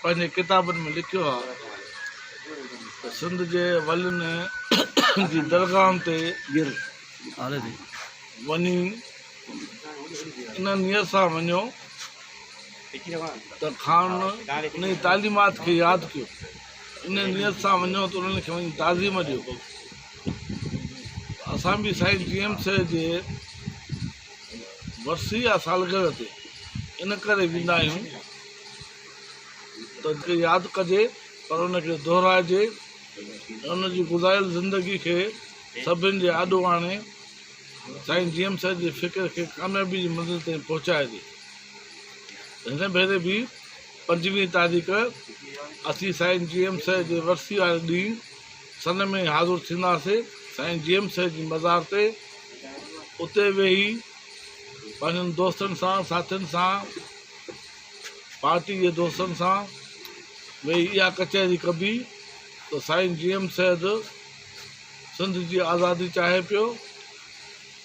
पंहिंजे किताबनि में लिखियो आहे त सिंध जे वलियुनि जी दरगाहनि ते वञी इन नियत सां वञो त खान उन जी तालीमात खे यादि कयो, इन नियत सां वञो त उन्हनि खे वञी ताज़ीम ॾियो। असां बि साईं GMC जे वर्सी या सालगिरह ते इन करे वेंदा आहियूं त यादि कजे पर उनखे दोहिराइजे, उनजी गुज़ारियल ज़िंदगी खे सभिनि जे आॾो आणे साईं GMC जी फ़िक्र खे कामयाबी जी मंज़िल ताईं पहुचाइजे। हिन भेरे बि 25 तारीख़ असीं साईं GMC जे वर्सी वारे ॾींहुं सन में हाज़ुर थींदासीं साईं GMC जी मज़ार ते। उते वेही पंहिंजनि दोस्तनि सां, साथियुनि सां, पार्टी जे दोस्तनि सां वेही इहा कचहरी कबी त साईं GMC सिंध जी आज़ादी चाहे पियो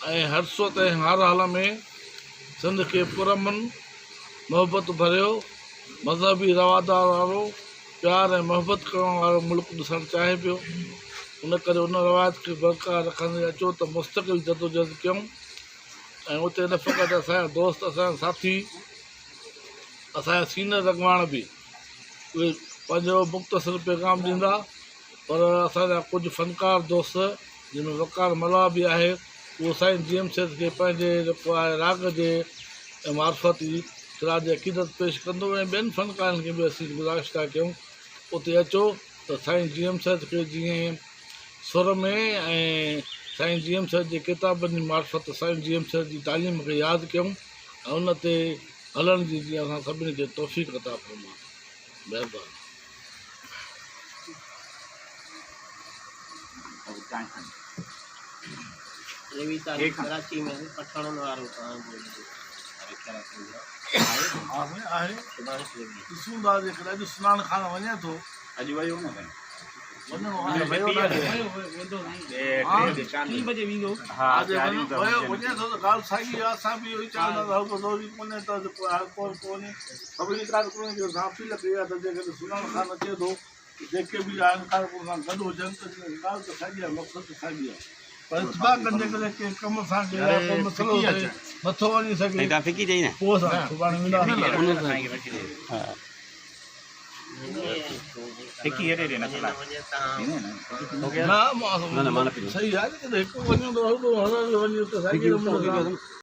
ऐं हर सूरत ऐं हर हाल में सिंध खे पुरअमन मोहबत भरियो मज़हबी रवादार वारो प्यार ऐं मोहबत करण वारो मुल्क ॾिसणु चाहे पियो। उन करे उन रवायत खे बरक़रार रखंदे अचो त मुस्तक़िल जदोजहद कयूं। ऐं उते न फ़क़ति असांजा दोस्त, असांजा साथी, असांजा सीनियर रॻवाण बि उहे पंहिंजो मुख़्तसिर पैगाम ॾींदा, पर असांजा कुझु फ़नकार दोस्त जंहिंमें वकार मला बि आहे, उहो साईं GMC खे पंहिंजे जेको आहे राग जे मार्फत ई सिराज अक़ीदत पेश कंदो ऐं ॿियनि फ़नकारनि खे बि असीं गुज़ारिश था कयूं उते अचो त साईं GMC खे जीअं सुर में ऐं साईं GMC जे किताबनि जी मार्फत साईं GMC जी तालीम खे यादि कयूं ऐं उन ते हलण जी जीअं असां सभिनी खे तौफ़ीक़ अता फ़रमा। महिरबानी। कराची में पठाणनि वारो ॾिसूं था जेकॾहिं अॼु सनानु खान वञे थो, अॼु वियो न वञे थो त ॻाल्हि साॻी आहे। असां बि इहो ई चाहींदासीं ज़रूरी कोन्हे त कोन्हे सभिनी कारकुननि खे अपील कई आहे त जेकॾहिं सनानु खान अचे थो जेके बि आहिनि कारकुन सां गॾु हुजनि त ॻाल्हि त साॻी आहे, मक़सदु त साॻी आहे, पर इतफ़ाक़ जेकॾहिं कंहिं कम सां मसइलो नथो वञी सघे पोइ असां सुभाणे सही आहे। हिकु वञो त